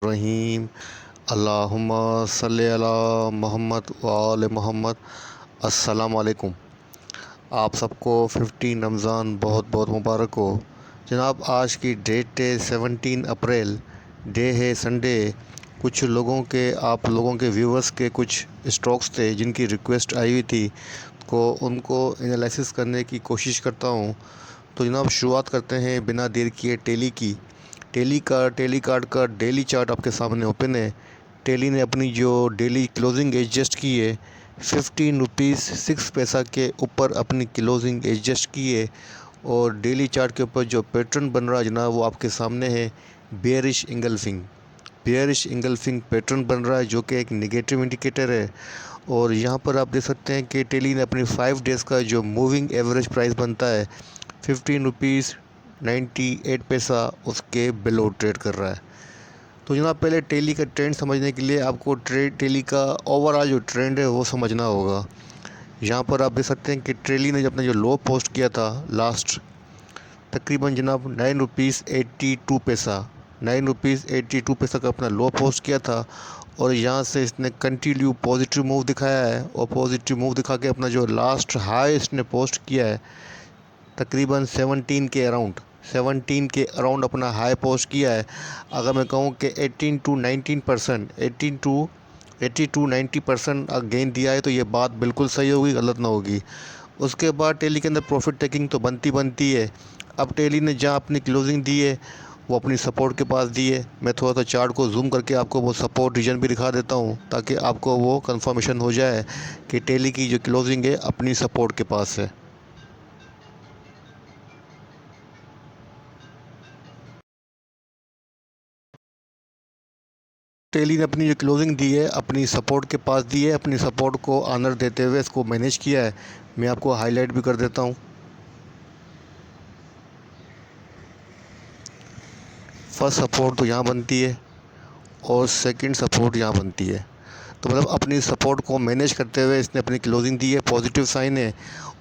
रहीम। अल्लाहुम्मा सल्लि अला मोहम्मद व आले मोहम्मद। अस्सलाम वालेकुम। आप सबको 15 रमज़ान बहुत बहुत मुबारक हो। जनाब, आज की डेट है 17 अप्रैल, डे है संडे। कुछ लोगों के, आप लोगों के व्यूवर्स के कुछ स्टॉक्स थे जिनकी रिक्वेस्ट आई हुई थी, को उनको एनालिसिस करने की कोशिश करता हूँ। तो जनाब, शुरुआत करते हैं बिना देर किए टेली की। टेली कार्ड का डेली चार्ट आपके सामने ओपन है। टेली ने अपनी जो डेली क्लोजिंग एडजस्ट की है, 15 रुपीज़ 6 पैसा के ऊपर अपनी क्लोजिंग एडजस्ट की है। और डेली चार्ट के ऊपर जो पैटर्न बन रहा है जनाब, वो आपके सामने है। बेयरिश इंगल्फिंग पैटर्न बन रहा है, जो कि एक नेगेटिव इंडिकेटर है। और यहाँ पर आप देख सकते हैं कि टेली ने अपनी 5 डेज़ का जो मूविंग एवरेज प्राइस बनता है 15 रुपीज़ 98 पैसा, उसके बिलो ट्रेड कर रहा है। तो जनाब, पहले टेली का ट्रेंड समझने के लिए आपको टेली का ओवरऑल जो ट्रेंड है वो समझना होगा। यहाँ पर आप देख सकते हैं कि टेली ने अपना जो लो पोस्ट किया था लास्ट, तकरीबन जनाब 9 रुपीज़ 82 पैसा, 9 रुपीज़ 82 पैसा का अपना लो पोस्ट किया था। और यहाँ से इसने कंटिन्यू पॉजिटिव मूव दिखाया है, और पॉजिटिव मूव दिखा के अपना जो लास्ट हाई इसने पोस्ट किया है तकरीबन 17 के अराउंड अपना हाई पोस्ट किया है। अगर मैं कहूँ कि 80 टू 90% गेन दिया है, तो ये बात बिल्कुल सही होगी, गलत ना होगी। उसके बाद टेली के अंदर प्रॉफिट टेकिंग तो बनती है। अब टेली ने जहाँ अपनी क्लोजिंग दी है, वो अपनी सपोर्ट के पास दी है। मैं थोड़ा सा चार्ट को जूम करके आपको वो सपोर्ट रीजन भी दिखा देता हूँ, ताकि आपको वो कंफर्मेशन हो जाए कि टेली की जो क्लोजिंग है अपनी सपोर्ट के पास है। टेली ने अपनी जो क्लोजिंग दी है अपनी सपोर्ट के पास दी है। अपनी सपोर्ट को ऑनर देते हुए इसको मैनेज किया है। मैं आपको हाईलाइट भी कर देता हूँ। फर्स्ट सपोर्ट तो यहाँ बनती है, और सेकंड सपोर्ट यहाँ बनती है। तो मतलब अपनी सपोर्ट को मैनेज करते हुए इसने अपनी क्लोजिंग दी है, पॉजिटिव साइन है।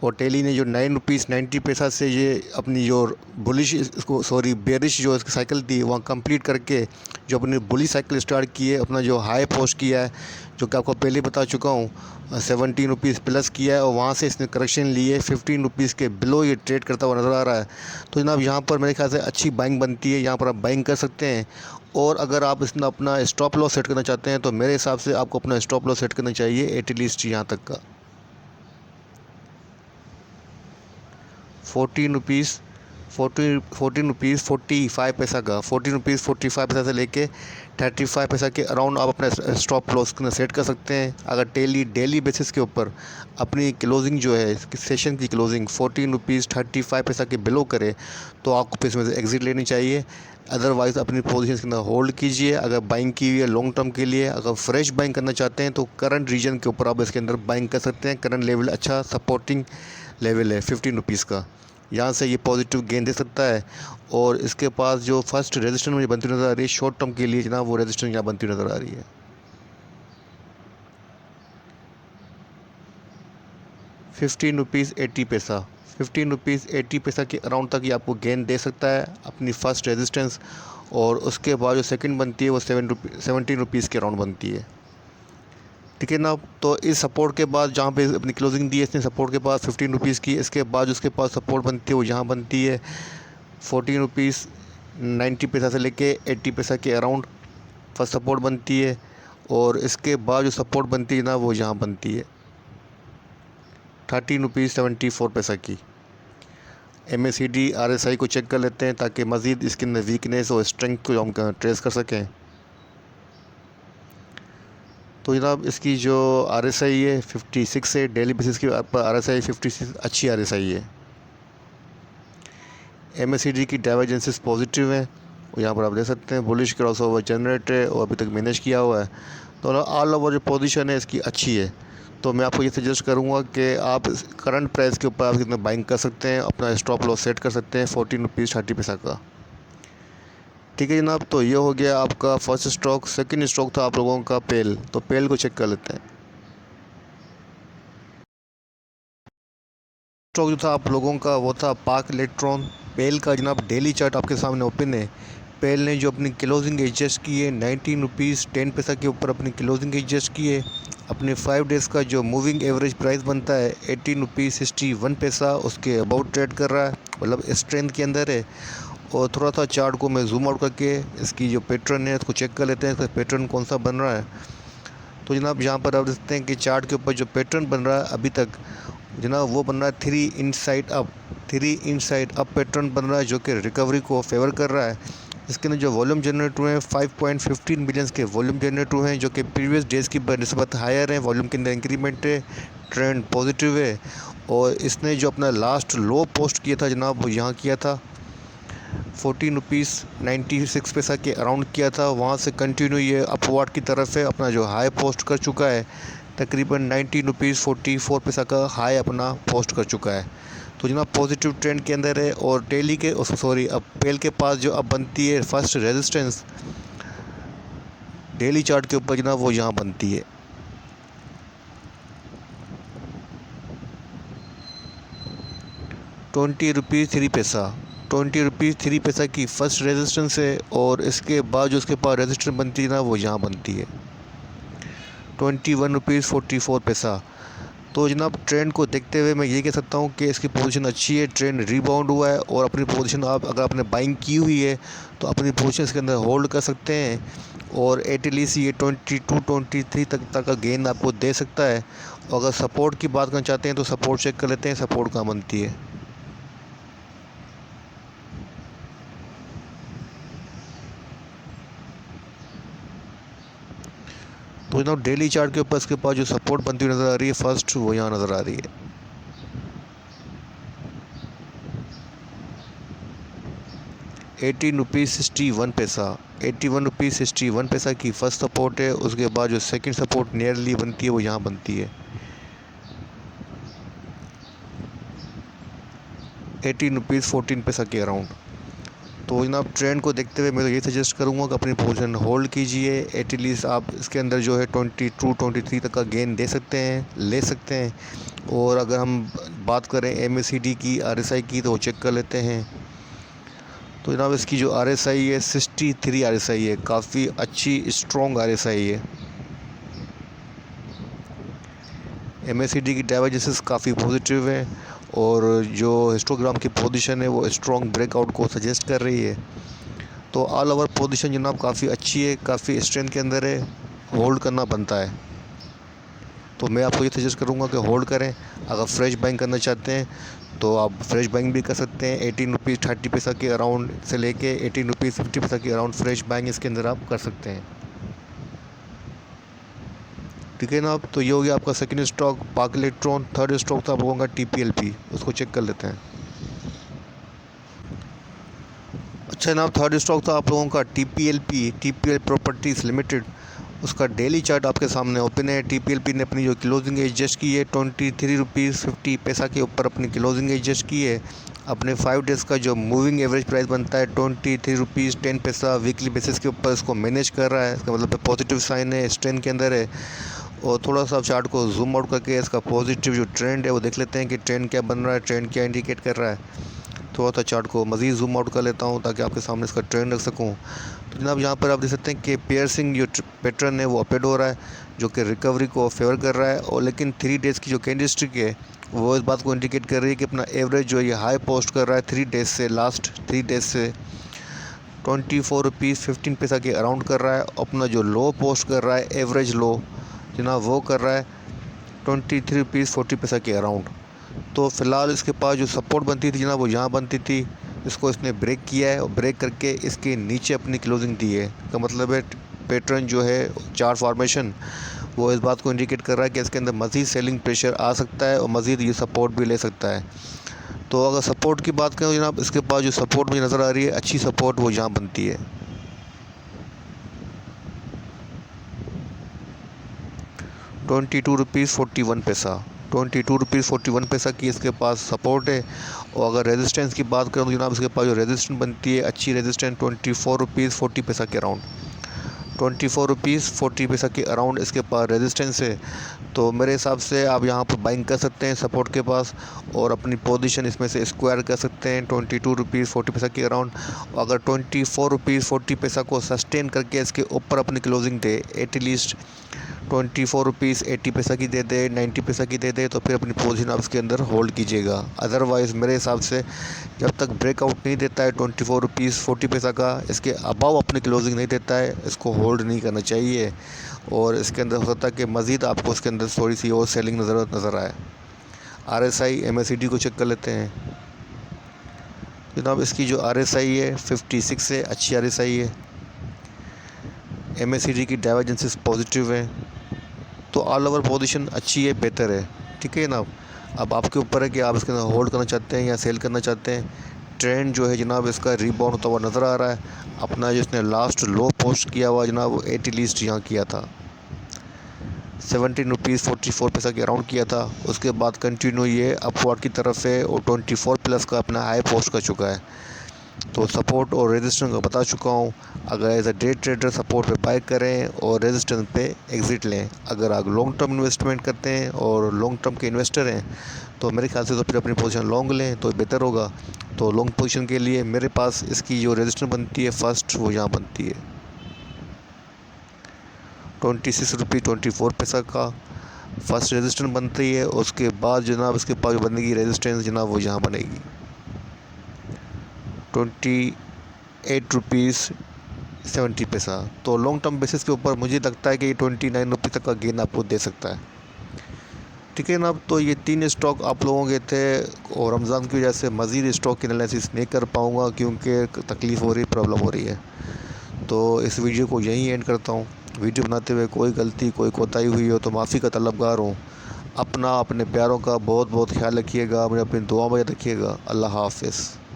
और टेली ने जो 9 रुपीज़ 90 पैसा से ये अपनी जो बुलिश, इसको सॉरी बेरिश जो इसकी साइकिल थी वहाँ कंप्लीट करके जो अपनी बुलिश साइकिल स्टार्ट की है, अपना जो हाई पोस्ट किया है, जो कि आपको पहले बता चुका हूँ 17 रुपीज़ प्लस किया है। और वहाँ से इसने करेक्शन ली है, 15 रुपीज़ के बिलो ये ट्रेड करता हुआ नज़र आ रहा है। तो जनाब, यहाँ पर मेरे ख्याल से अच्छी बाइंग बनती है, यहाँ पर आप बाइंग कर सकते हैं। और अगर आप इसमें अपना स्टॉप लॉस सेट करना चाहते हैं, तो मेरे हिसाब से आपको अपना स्टॉप लॉस सेट करना चाहिए एटलीस्ट यहाँ तक का 14 रुपीज़ 14 रुपीज़ 45 पैसा का। 14 रुपीज़ 45 पैसा से लेके 35 पैसा के अराउंड आप अपना स्टॉप लॉस सेट कर सकते हैं। अगर डेली बेसिस के ऊपर अपनी क्लोजिंग जो है, सेशन की क्लोजिंग 14 रुपीज़ 35 पैसा के बिलो करे, तो आपको इसमें से एग्ज़िट लेनी चाहिए। अदरवाइज़ अपनी पोजीशन के अंदर होल्ड कीजिए। अगर बाइंग की हुई है लॉन्ग टर्म के लिए, अगर फ्रेश बाइंग करना चाहते हैं, तो करंट रीजन के ऊपर आप इसके अंदर बाइंग कर सकते हैं। करंट लेवल अच्छा सपोर्टिंग लेवल है 15 रुपीज़ का, यहाँ से ये पॉजिटिव गेन दे सकता है। और इसके पास जो फर्स्ट रेजिस्टेंस मुझे बनती नज़र आ रही है शॉर्ट टर्म के लिए जनाब, वो रेजिस्टेंस यहाँ बनती नज़र आ रही है 15 रुपीज़ 80 पैसा। 15 रुपीज़ 80 पैसा के अराउंड तक ये आपको गेन दे सकता है, अपनी फ़र्स्ट रेजिस्टेंस। और उसके बाद जो सेकंड बनती है वो 17 रुपीज़ के अराउंड बनती है। ठीक है ना। तो इस सपोर्ट के बाद जहाँ पे अपनी क्लोजिंग दी है इसने, सपोर्ट के पास 15 रुपीज़ की, इसके बाद उसके पास सपोर्ट बनती है वो यहाँ बनती है 14 रुपीज़ 90 पैसा से लेके 80 पैसा के अराउंड फर्स्ट सपोर्ट बनती है। और इसके बाद जो सपोर्ट बनती है ना, वो यहाँ बनती है 13 रुपीज़ 74 पैसा की। MACD RSI को चेक कर लेते हैं, ताकि मज़ीद इसके अंदर वीकनेस और स्ट्रेंथ को हम ट्रेस कर सकें। तो जनाब, इसकी जो RSI है 56 है, डेली बेसिस के पर RSI 56 अच्छी RSI है। MACD की डाइवर्जेंसेस पॉजिटिव हैं, और यहाँ पर आप देख सकते हैं बुलिश क्रॉस ओवर जनरेट है और अभी तक मैनेज किया हुआ है। तो ऑल ओवर जो पोजीशन है इसकी अच्छी है। तो मैं आपको ये सजेस्ट करूँगा कि आप करंट प्राइस के ऊपर आप कितना बाइंग कर सकते हैं, अपना स्टॉप लॉस सेट कर सकते हैं 14 रुपीज़ 30 पैसा का। ठीक है जनाब, तो ये हो गया आपका फर्स्ट स्टॉक। सेकंड स्टॉक था आप लोगों का पेल। तो पेल को चेक कर लेते हैं। स्टॉक जो था आप लोगों का वो था पाक इलेक्ट्रॉन। पेल का जनाब डेली चार्ट आपके सामने ओपन है। पेल ने जो अपनी क्लोजिंग एडजस्ट की है 19 रुपीज़ 10 पैसा के ऊपर अपनी क्लोजिंग एडजस्ट की है। अपने 5 डेज़ का जो मूविंग एवरेज प्राइस बनता है 18 रुपीज़ 61 पैसा उसके अबाउट ट्रेड कर रहा है, मतलब स्ट्रेंथ के अंदर है। और थोड़ा सा चार्ट को मैं जूम आउट करके इसकी जो पैटर्न है उसको चेक कर लेते हैं, इसका पैटर्न कौन सा बन रहा है। तो जनाब यहाँ पर आप देखते हैं कि चार्ट के ऊपर जो पैटर्न बन रहा है अभी तक जनाब वो बन रहा है 3 इनसाइड अप पैटर्न बन रहा है, जो कि रिकवरी को फेवर कर रहा है। इसके अंदर जो वॉल्यूम जनरेट हुए हैं 5.15 मिलियंस के वॉल्यूम जनरेट हुए हैं, जो कि प्रीवियस डेज़ की निस्बत हायर है। वॉल्यूम के अंदर इंक्रीमेंट है, ट्रेंड पॉजिटिव है। और इसने जो अपना लास्ट लो पोस्ट किया था जनाब वो यहाँ किया था 14 रुपीज़ 96 पैसा के अराउंड किया था। वहाँ से कंटिन्यू ये अपवर्ड की तरफ है, अपना जो हाई पोस्ट कर चुका है तकरीबन 19 रुपीज़ 44 पैसा का हाई अपना पोस्ट कर चुका है। तो जनाब पॉजिटिव ट्रेंड के अंदर है। और टेली के अब पेल के पास जो अब बनती है फर्स्ट रेजिस्टेंस डेली चार्ट के ऊपर जनाब वो यहाँ बनती है 20 रुपीज़ 3 पैसा। 20 रुपीज़ 3 पैसा की फ़र्स्ट रेजिस्टेंस है। और इसके बाद जो उसके पास रेजिस्टेंस बनती है ना वो यहाँ बनती है 21 रुपीज़ 44 पैसा। तो जनाब ट्रेंड को देखते हुए मैं ये कह सकता हूँ कि इसकी पोजीशन अच्छी है, ट्रेंड रिबाउंड हुआ है। और अपनी पोजीशन आप अगर आपने बाइंग की हुई है तो अपनी पोजीशन इसके अंदर होल्ड कर सकते हैं। और एटलीस्ट ये 22-23 तक का गेन आपको दे सकता है। और अगर सपोर्ट की बात करना चाहते हैं तो सपोर्ट चेक कर लेते हैं, सपोर्ट कहाँ बनती है। तो जनाब डेली चार्ट के ऊपर इसके पास जो सपोर्ट बनती हुई नज़र आ रही है फर्स्ट वो यहाँ नज़र आ रही है 18 रुपीज़ 61 पैसा। 81 रुपीज़ 61 पैसा की फर्स्ट सपोर्ट है। उसके बाद जो सेकंड सपोर्ट नियरली बनती है वो यहाँ बनती है 18 रुपीज़ 14 पैसा के अराउंड। तो जनाब ट्रेंड को देखते हुए मैं तो ये सजेस्ट करूँगा कि अपनी पोजीशन होल्ड कीजिए। एटलीस्ट आप इसके अंदर जो है 22-23 तक का गेन दे सकते हैं, ले सकते हैं। और अगर हम बात करें MACD की, RSI की, तो वो चेक कर लेते हैं। तो जनाब इसकी जो RSI है 63 RSI है, काफ़ी अच्छी स्ट्रॉन्ग RSI है। MACD की डाइवर्जेंसेस काफ़ी पॉजिटिव है। और जो हिस्टोग्राम की पोजीशन है वो स्ट्रॉन्ग ब्रेकआउट को सजेस्ट कर रही है। तो ऑल ओवर पोजीशन जनाब काफ़ी अच्छी है, काफ़ी स्ट्रेंथ के अंदर है, होल्ड करना बनता है। तो मैं आपको ये सजेस्ट करूँगा कि होल्ड करें। अगर फ्रेश बाइंग करना चाहते हैं तो आप फ्रेश बाइंग भी कर सकते हैं। 18 रुपीज़ 30 पैसा के अराउंड से लेके 18 रुपीज़ 50 पैसा के अराउंड फ्रेश बाइंग इसके अंदर आप कर सकते हैं। ठीक है ना। आप तो ये हो गया आपका second stock park electron. Third stock था आप लोगों का TPLP, उसको चेक कर लेते हैं। अच्छा जनाब थर्ड स्टॉक था आप लोगों का TPL प्रॉपर्टीज़ लिमिटेड। उसका डेली चार्ट आपके सामने ओपन है। TPLP ने अपनी जो क्लोजिंग एडजस्ट की है 23 रुपीज़ 50 पैसा के ऊपर अपनी क्लोजिंग एडजस्ट की है। अपने 5 डेज़ का जो मूविंग एवरेज प्राइस बनता है 23 रुपीज़ 10 पैसा वीकली बेसिस के ऊपर इसको मैनेज कर रहा है। इसका मतलब पॉजिटिव साइन है, स्ट्रेंथ के अंदर है। और थोड़ा सा चार्ट को जूम आउट करके इसका पॉजिटिव जो ट्रेंड है वो देख लेते हैं कि ट्रेंड क्या बन रहा है, ट्रेंड क्या इंडिकेट कर रहा है। थोड़ा सा चार्ट को मज़ीद जूम आउट कर लेता हूँ ताकि आपके सामने इसका ट्रेंड रख सकूँ। तो जनाब यहाँ पर आप देख सकते हैं कि पियर्सिंग जो पैटर्न है वो अपेड हो रहा है, जो कि रिकवरी को फेवर कर रहा है। और लेकिन 3 डेज़ की जो कैंडलस्टिक है वो इस बात को इंडिकेट कर रही है कि अपना एवरेज जो है ये हाई पोस्ट कर रहा है 3 डेज़ से, लास्ट 3 डेज़ से 24 रुपीज़ 15 पैसा के अराउंड कर रहा है। अपना जो लो पोस्ट कर रहा है एवरेज लो जनाब वो कर रहा है 23 रुपीज़ 40 पैसा के अराउंड। तो फ़िलहाल इसके पास जो सपोर्ट बनती थी जनाब वो यहाँ बनती थी, इसको इसने ब्रेक किया है और ब्रेक करके इसके नीचे अपनी क्लोजिंग दी है। इसका मतलब है पैटर्न जो है चार्ट फॉर्मेशन वो इस बात को इंडिकेट कर रहा है कि इसके अंदर मज़ीद सेलिंग प्रेशर आ सकता है और मज़ीद ये सपोर्ट भी ले सकता है। तो अगर सपोर्ट की बात करें जनाब इसके पास जो सपोर्ट मुझे नज़र आ रही है अच्छी सपोर्ट वो यहाँ बनती है 22 रुपीज़ 41 पैसा। 22 रुपीज़ 41 पैसा की इसके पास सपोर्ट है। और अगर रेजिस्टेंस की बात करें तो जनाब इसके पास जो रेजिस्टेंस बनती है अच्छी रेजिस्टेंस 24 रुपीज़ 40 पैसा के अराउंड। ₹24.40 के अराउंड इसके पास रेजिस्टेंस है। तो मेरे हिसाब से आप यहाँ पर बाइंग कर सकते हैं सपोर्ट के पास और अपनी पोजीशन इसमें से स्क्वायर कर सकते हैं ₹22.40 के अराउंड। अगर ₹24.40 को सस्टेन करके इसके ऊपर अपनी क्लोजिंग दे, एटलीस्ट ₹24.80 की दे दे, 90 पैसा की दे दे, तो फिर अपनी पोजीशन आप इसके अंदर होल्ड कीजिएगा। अदरवाइज़ मेरे हिसाब से जब तक ब्रेकआउट नहीं देता है ₹24.40 का, इसके अबाव अपनी क्लोजिंग नहीं देता है, इसको होल्ड नहीं करना चाहिए। और इसके अंदर हो सकता है कि मज़ीद आपको इसके अंदर थोड़ी सी और सेलिंग नज़र आए। RSI MACD को चेक कर लेते हैं जनाब। इसकी जो RSI है 56 है, अच्छी RSI है। MACD की डाइवर्जेंसेस पॉजिटिव है। तो ऑल ओवर पोजीशन अच्छी है, बेहतर है। ठीक है जनाब। अब आपके ऊपर है कि आप इसके अंदर होल्ड करना चाहते हैं या सेल करना चाहते हैं। ट्रेंड जो है जनाब इसका रिबाउंड होता हुआ नज़र आ रहा है। अपना जिसने लास्ट लो पोस्ट किया हुआ जनाब वो एटलीस्ट यहाँ किया था, ₹17.44 के अराउंड किया था। उसके बाद कंटिन्यू ये अपवर्ड की तरफ है और 24+ का अपना हाई पोस्ट कर चुका है। तो सपोर्ट और रेजिस्टेंस को बता चुका हूँ। अगर as a day trader support पे बाय करें और रेजिस्टेंस पे एग्ज़िट लें। अगर आप लॉन्ग टर्म इन्वेस्टमेंट करते हैं और लॉन्ग टर्म के इन्वेस्टर हैं तो मेरे ख्याल से तो फिर अपनी पोजीशन लॉन्ग लें तो बेहतर होगा। तो लॉन्ग पोजीशन के लिए मेरे पास इसकी जो रेजिस्टेंस बनती है फर्स्ट, वो यहाँ बनती है ₹26.24 का फर्स्ट रेजिस्टेंस बनती है। उसके बाद जनाब इसके पास जो बनेगी रेजिस्टेंस जनाब वो यहाँ बनेगी ₹28.70। तो लॉन्ग टर्म बेसिस के ऊपर मुझे लगता है कि ये ₹29 तक का गेन आपको दे सकता है। ठीक है जनाब। तो ये 3 स्टॉक आप लोगों के थे और रमज़ान की वजह से मज़ीद स्टॉक की एनालिसिस नहीं कर पाऊँगा क्योंकि तकलीफ़ हो रही, प्रॉब्लम हो रही है। तो इस वीडियो को यहीं एंड करता हूँ। वीडियो बनाते हुए कोई गलती, कोई कोताही हुई हो तो माफ़ी का तलबगार हूँ। अपना, अपने प्यारों का बहुत बहुत ख्याल रखिएगा। मुझे अपनी दुआ में रखिएगा। अल्लाह हाफ़िज़।